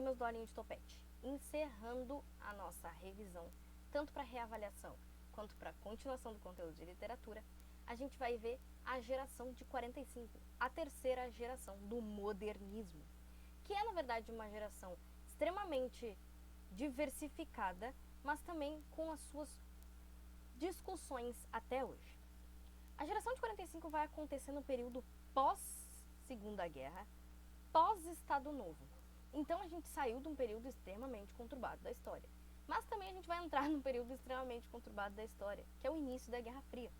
meus dolinhos de topete, encerrando a nossa revisão, tanto para reavaliação quanto para continuação do conteúdo de literatura, a gente vai ver a geração de 45, a terceira geração do modernismo, que é, na verdade, uma geração extremamente diversificada, mas também com as suas discussões até hoje. A geração de 45 vai acontecer no período pós-Segunda Guerra, pós-Estado Novo. Então a gente saiu de um período extremamente conturbado da história. Mas também a gente vai entrar num período extremamente conturbado da história, que é o início da Guerra Fria.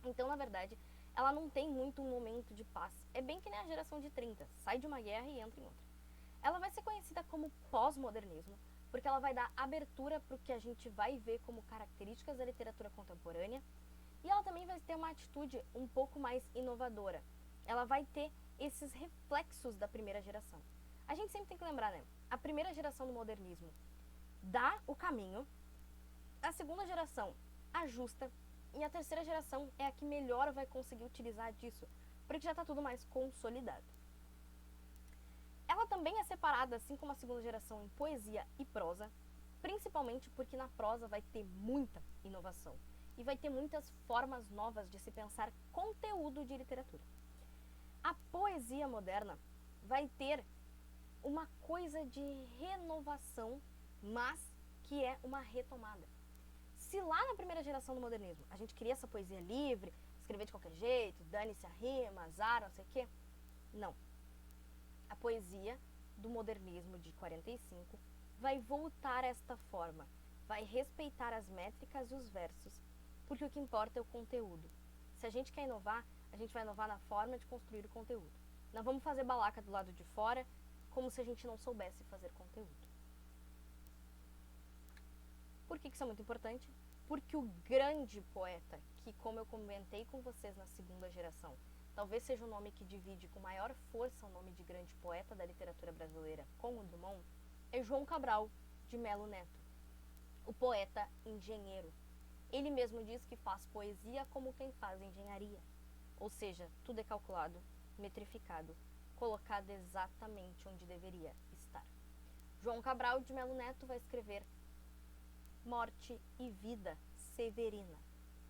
Então, na verdade, ela não tem muito um momento de paz. É bem que nem a geração de 30, sai de uma guerra e entra em outra. Ela vai ser conhecida como pós-modernismo, porque ela vai dar abertura para o que a gente vai ver como características da literatura contemporânea, e ela também vai ter uma atitude um pouco mais inovadora. Ela vai ter esses reflexos da primeira geração. A gente sempre tem que lembrar, né? A primeira geração do modernismo dá o caminho, a segunda geração ajusta, e a terceira geração é a que melhor vai conseguir utilizar disso, porque já está tudo mais consolidado. Ela também é separada, assim como a segunda geração, em poesia e prosa, principalmente porque na prosa vai ter muita inovação e vai ter muitas formas novas de se pensar conteúdo de literatura. A poesia moderna vai ter uma coisa de renovação, mas que é uma retomada. Se lá na primeira geração do modernismo a gente queria essa poesia livre, escrever de qualquer jeito, dane-se a rima, azar, não sei o quê, não. A poesia do modernismo de 45 vai voltar a esta forma, vai respeitar as métricas e os versos, porque o que importa é o conteúdo. Se a gente quer inovar, a gente vai inovar na forma de construir o conteúdo. Não vamos fazer balaca do lado de fora, como se a gente não soubesse fazer conteúdo. Por que isso é muito importante? Porque o grande poeta, que como eu comentei com vocês na segunda geração, talvez seja o nome que divide com maior força o nome de grande poeta da literatura brasileira com o Drummond, é João Cabral de Melo Neto, o poeta engenheiro. Ele mesmo diz que faz poesia como quem faz engenharia, ou seja, tudo é calculado, metrificado, colocado exatamente onde deveria estar. João Cabral de Melo Neto vai escrever Morte e Vida Severina,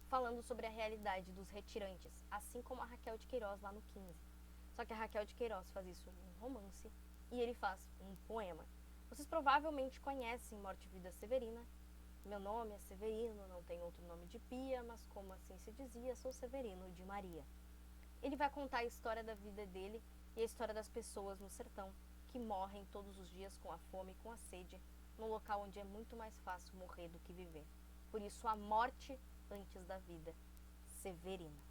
falando sobre a realidade dos retirantes, assim como a Raquel de Queiroz lá no 15. Só que a Raquel de Queiroz faz isso num romance e ele faz um poema. Vocês provavelmente conhecem Morte e Vida Severina. Meu nome é Severino, não tem outro nome de pia, mas como assim se dizia, sou Severino de Maria. Ele vai contar a história da vida dele e a história das pessoas no sertão que morrem todos os dias com a fome e com a sede, num local onde é muito mais fácil morrer do que viver. Por isso, a morte antes da vida, Severina.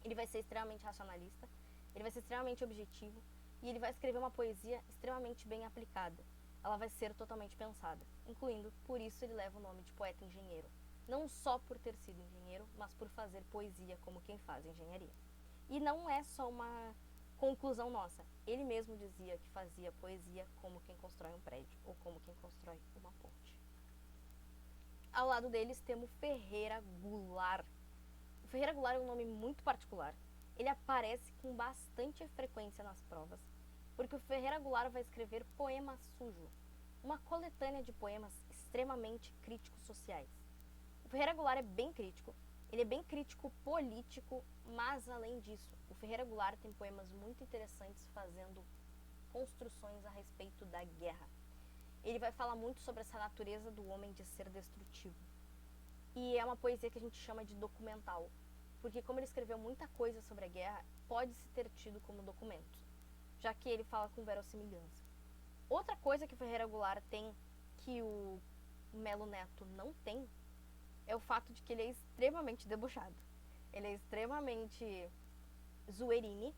Ele vai ser extremamente racionalista, ele vai ser extremamente objetivo e ele vai escrever uma poesia extremamente bem aplicada. Ela vai ser totalmente pensada, incluindo, por isso ele leva o nome de poeta engenheiro. Não só por ter sido engenheiro, mas por fazer poesia como quem faz engenharia. E não é só uma conclusão nossa. Ele mesmo dizia que fazia poesia como quem constrói um prédio ou como quem constrói uma ponte. Ao lado deles temos Ferreira Goulart. O Ferreira Goulart é um nome muito particular. Ele aparece com bastante frequência nas provas, porque o Ferreira Goulart vai escrever Poema Sujo, uma coletânea de poemas extremamente críticos sociais. O Ferreira Goulart é bem crítico, ele é bem crítico político, mas além disso, o Ferreira Goulart tem poemas muito interessantes fazendo construções a respeito da guerra. Ele vai falar muito sobre essa natureza do homem de ser destrutivo. E é uma poesia que a gente chama de documental, porque como ele escreveu muita coisa sobre a guerra, pode-se ter tido como documento, já que ele fala com verossimilhança. Outra coisa que o Ferreira Goulart tem que o Melo Neto não tem é o fato de que ele é extremamente debochado. Ele é extremamente zoeirinho.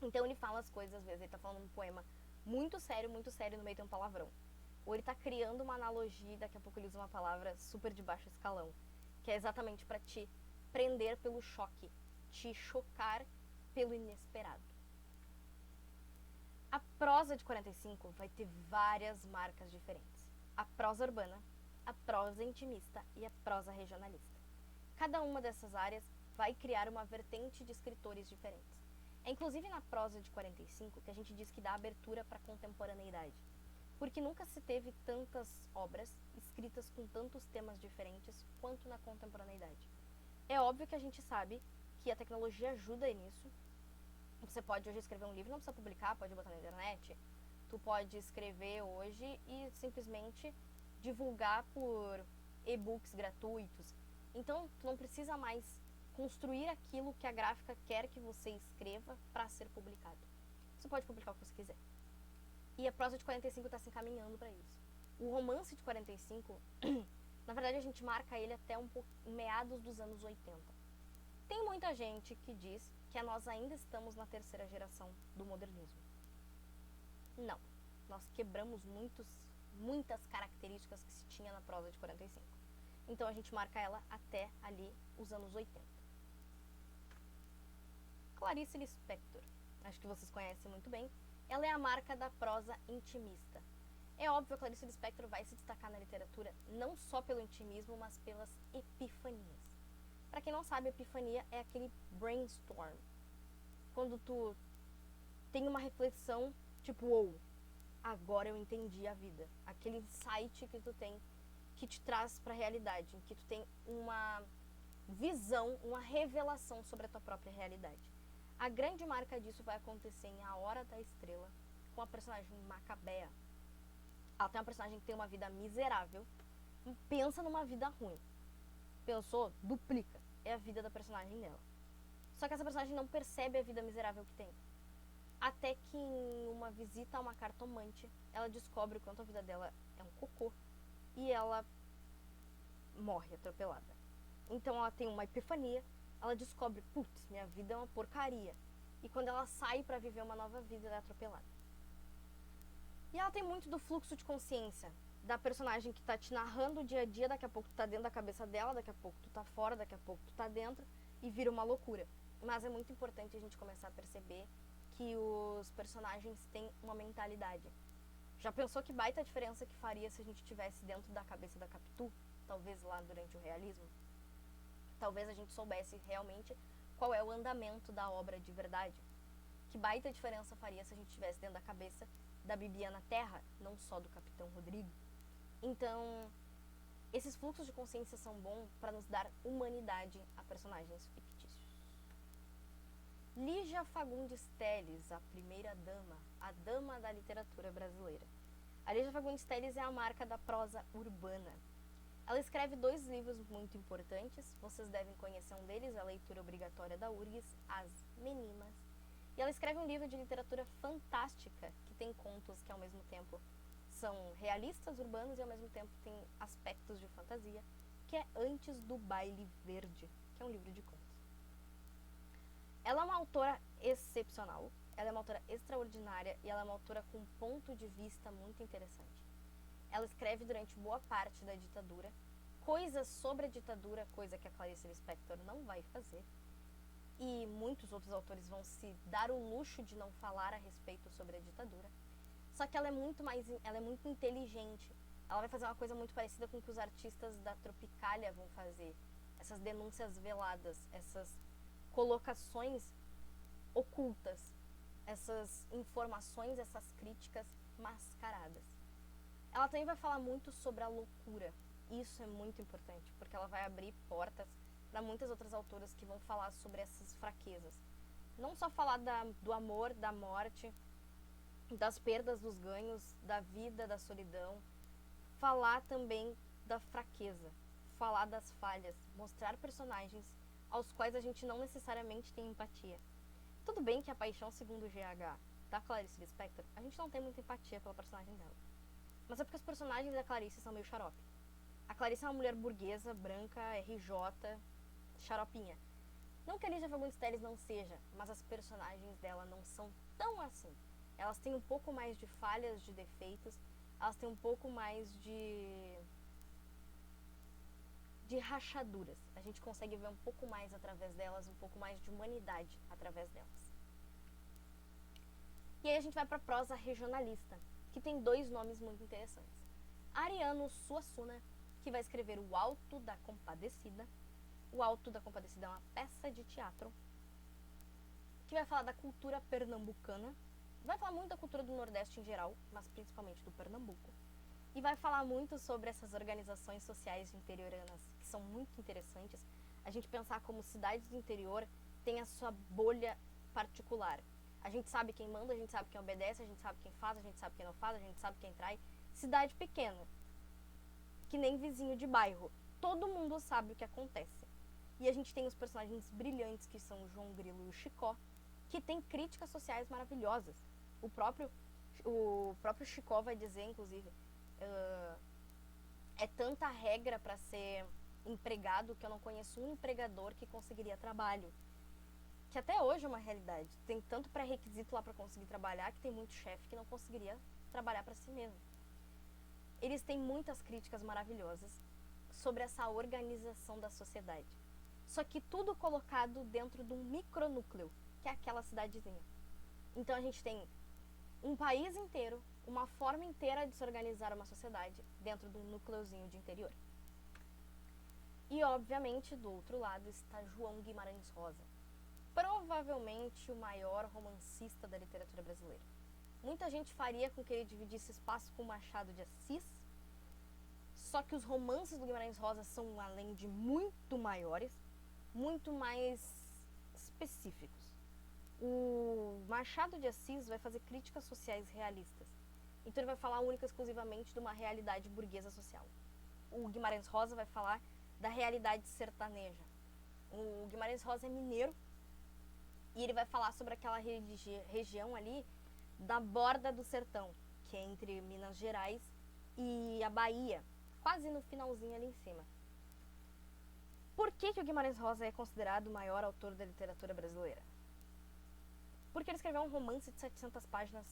Então ele fala as coisas, às vezes, ele tá falando um poema muito sério, no meio tem um palavrão. Ou ele tá criando uma analogia e daqui a pouco ele usa uma palavra super de baixo escalão, que é exatamente para te prender pelo choque, te chocar pelo inesperado. A prosa de 45 vai ter várias marcas diferentes. A prosa urbana, a prosa intimista e a prosa regionalista. Cada uma dessas áreas vai criar uma vertente de escritores diferentes. É inclusive na prosa de 45 que a gente diz que dá abertura para a contemporaneidade, porque nunca se teve tantas obras escritas com tantos temas diferentes quanto na contemporaneidade. É óbvio que a gente sabe que a tecnologia ajuda nisso. Você pode hoje escrever um livro, não precisa publicar, pode botar na internet. Tu pode escrever hoje e simplesmente divulgar por e-books gratuitos. Então, tu não precisa mais construir aquilo que a gráfica quer que você escreva para ser publicado. Você pode publicar o que você quiser. E a prosa de 45 está se encaminhando para isso. O romance de 45, na verdade a gente marca ele até meados dos anos 80. Tem muita gente que diz que nós ainda estamos na terceira geração do modernismo. Não. Nós quebramos muitas características que se tinha na prosa de 45. Então a gente marca ela até ali os anos 80. Clarice Lispector, acho que vocês conhecem muito bem, ela é a marca da prosa intimista. É óbvio que a Clarice Lispector vai se destacar na literatura não só pelo intimismo, mas pelas epifanias. Para quem não sabe, epifania é aquele brainstorm. Quando tu tem uma reflexão, tipo, agora eu entendi a vida. Aquele insight que tu tem, que te traz para a realidade, em que tu tem uma visão, uma revelação sobre a tua própria realidade. A grande marca disso vai acontecer em A Hora da Estrela, com a personagem Macabea. Ela tem uma personagem que tem uma vida miserável, pensa numa vida ruim. Pensou? Duplica. É a vida da personagem dela. Só que essa personagem não percebe a vida miserável que tem. Até que em uma visita a uma cartomante, ela descobre o quanto a vida dela é um cocô e ela morre atropelada. Então ela tem uma epifania, ela descobre, putz, minha vida é uma porcaria. E quando ela sai para viver uma nova vida, ela é atropelada. E ela tem muito do fluxo de consciência, da personagem que tá te narrando o dia a dia, daqui a pouco tu tá dentro da cabeça dela, daqui a pouco tu tá fora, daqui a pouco tu tá dentro, e vira uma loucura. Mas é muito importante a gente começar a perceber que os personagens têm uma mentalidade. Já pensou que baita diferença que faria se a gente estivesse dentro da cabeça da Capitu? Talvez lá durante o realismo? Talvez a gente soubesse realmente qual é o andamento da obra de verdade. Que baita diferença faria se a gente estivesse dentro da cabeça da Bibiana Terra, não só do Capitão Rodrigo. Então, esses fluxos de consciência são bons para nos dar humanidade a personagens fictícios. Lígia Fagundes Telles, a primeira dama, a dama da literatura brasileira. A Lígia Fagundes Telles é a marca da prosa urbana. Ela escreve 2 livros muito importantes, vocês devem conhecer um deles, a leitura obrigatória da URGS, As Meninas. E ela escreve um livro de literatura fantástica, que tem contos que ao mesmo tempo são realistas urbanos e ao mesmo tempo tem aspectos de fantasia, que é Antes do Baile Verde, que é um livro de contos. Ela é uma autora excepcional, ela é uma autora extraordinária e ela é uma autora com um ponto de vista muito interessante. Ela escreve durante boa parte da ditadura, coisas sobre a ditadura, coisa que a Clarice Lispector não vai fazer, e muitos outros autores vão se dar o luxo de não falar a respeito sobre a ditadura. Só que ela é muito inteligente. Ela vai fazer uma coisa muito parecida com o que os artistas da Tropicália vão fazer. Essas denúncias veladas, essas colocações ocultas, essas informações, essas críticas mascaradas. Ela também vai falar muito sobre a loucura. Isso é muito importante, porque ela vai abrir portas para muitas outras autoras que vão falar sobre essas fraquezas. Não só falar do amor, da morte, das perdas, dos ganhos, da vida, da solidão. Falar também da fraqueza, falar das falhas, mostrar personagens aos quais a gente não necessariamente tem empatia. Tudo bem que a Paixão Segundo GH da Clarice Lispector, a gente não tem muita empatia pela personagem dela. Mas é porque os personagens da Clarice são meio xarope. A Clarice é uma mulher burguesa, branca, RJ, xaropinha. Não que a Lígia Fagundes Telles não seja, mas as personagens dela não são tão assim. Elas têm um pouco mais de falhas, de defeitos, elas têm um pouco mais de rachaduras. A gente consegue ver um pouco mais através delas, um pouco mais de humanidade através delas. E aí a gente vai para a prosa regionalista, que tem 2 nomes muito interessantes. Ariano Suassuna, que vai escrever O Alto da Compadecida. O Alto da Compadecida é uma peça de teatro. que vai falar da cultura pernambucana, vai falar muito da cultura do Nordeste em geral, mas principalmente do Pernambuco. E vai falar muito sobre essas organizações sociais interioranas, que são muito interessantes. A gente pensar como cidades do interior têm a sua bolha particular. A gente sabe quem manda, a gente sabe quem obedece, a gente sabe quem faz, a gente sabe quem não faz, a gente sabe quem trai. Cidade pequena, que nem vizinho de bairro. Todo mundo sabe o que acontece. E a gente tem os personagens brilhantes, que são o João Grilo e o Chicó, que tem críticas sociais maravilhosas. O próprio Chicó vai dizer, inclusive, é tanta regra para ser empregado que eu não conheço um empregador que conseguiria trabalho. Que até hoje é uma realidade. Tem tanto pré-requisito lá para conseguir trabalhar que tem muito chefe que não conseguiria trabalhar para si mesmo. Eles têm muitas críticas maravilhosas sobre essa organização da sociedade. Só que tudo colocado dentro de um micronúcleo, que é aquela cidadezinha. Então a gente tem um país inteiro, uma forma inteira de se organizar uma sociedade dentro de um núcleozinho de interior. E obviamente do outro lado está João Guimarães Rosa, provavelmente o maior romancista da literatura brasileira. Muita gente faria com que ele dividisse espaço com Machado de Assis, só que os romances do Guimarães Rosa são, além de muito maiores, muito mais específicos. O Machado de Assis vai fazer críticas sociais realistas. Então ele vai falar única e exclusivamente de uma realidade burguesa social. O Guimarães Rosa vai falar da realidade sertaneja. O Guimarães Rosa é mineiro e ele vai falar sobre aquela região ali da borda do sertão, que é entre Minas Gerais e a Bahia, quase no finalzinho ali em cima. Por que o Guimarães Rosa é considerado o maior autor da literatura brasileira? Porque ele escreveu um romance de 700 páginas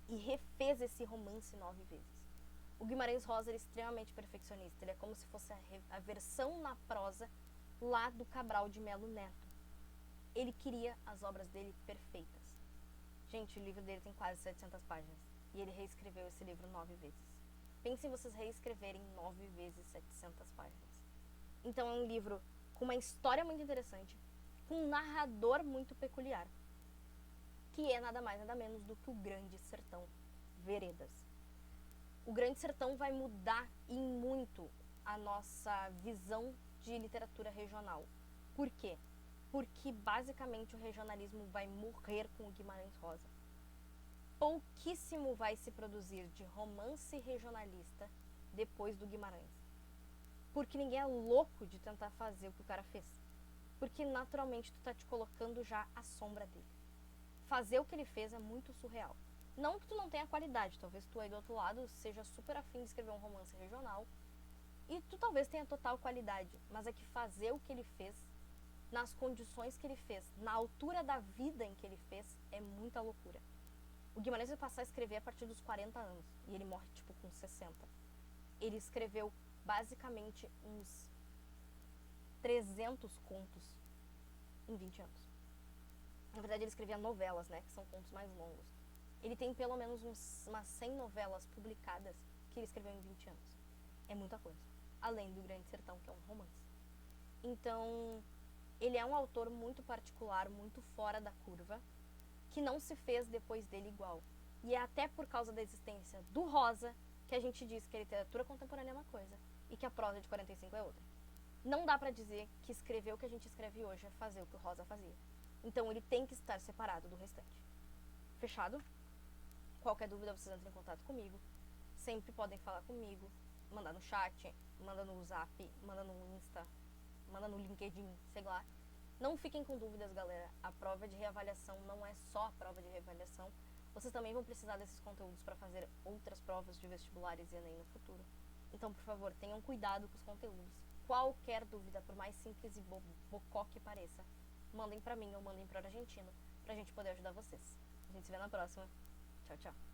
e refez esse romance 9 vezes. O Guimarães Rosa é extremamente perfeccionista. Ele é como se fosse a versão na prosa lá do Cabral de Melo Neto. Ele queria as obras dele perfeitas. Gente, o livro dele tem quase 700 páginas. E ele reescreveu esse livro 9 vezes. Pensem em vocês reescreverem 9 vezes 700 páginas. Então é um livro com uma história muito interessante, com um narrador muito peculiar, que é nada mais nada menos do que o Grande Sertão Veredas. O Grande Sertão vai mudar em muito a nossa visão de literatura regional. Por quê? Porque basicamente o regionalismo vai morrer com o Guimarães Rosa. Pouquíssimo vai se produzir de romance regionalista depois do Guimarães. Porque ninguém é louco de tentar fazer o que o cara fez. Porque naturalmente tu tá te colocando já à sombra dele. Fazer o que ele fez é muito surreal. Não que tu não tenha qualidade, talvez tu aí do outro lado seja super afim de escrever um romance regional e tu talvez tenha total qualidade, mas é que fazer o que ele fez, nas condições que ele fez, na altura da vida em que ele fez, é muita loucura. O Guimarães vai passar a escrever a partir dos 40 anos e ele morre tipo com 60. Ele escreveu basicamente uns 300 contos em 20 anos. Na verdade ele escrevia novelas, né, que são contos mais longos. Ele tem pelo menos umas 100 novelas publicadas que ele escreveu em 20 anos. É muita coisa. Além do Grande Sertão, que é um romance. Então, ele é um autor muito particular, muito fora da curva, que não se fez depois dele igual. E é até por causa da existência do Rosa que a gente diz que a literatura contemporânea é uma coisa e que a prosa de 45 é outra. Não dá pra dizer que escrever o que a gente escreve hoje é fazer o que o Rosa fazia. Então ele tem que estar separado do restante. Fechado? Qualquer dúvida vocês entrem em contato comigo. Sempre podem falar comigo, mandar no chat, manda no Zap, manda no Insta, manda no LinkedIn, sei lá. Não fiquem com dúvidas, galera. A prova de reavaliação não é só a prova de reavaliação. Vocês também vão precisar desses conteúdos para fazer outras provas de vestibulares e ENEM no futuro. Então, por favor, tenham cuidado com os conteúdos. Qualquer dúvida, por mais simples e bocó que pareça, mandem pra mim ou mandem pra Argentina, pra gente poder ajudar vocês. A gente se vê na próxima. Tchau, tchau.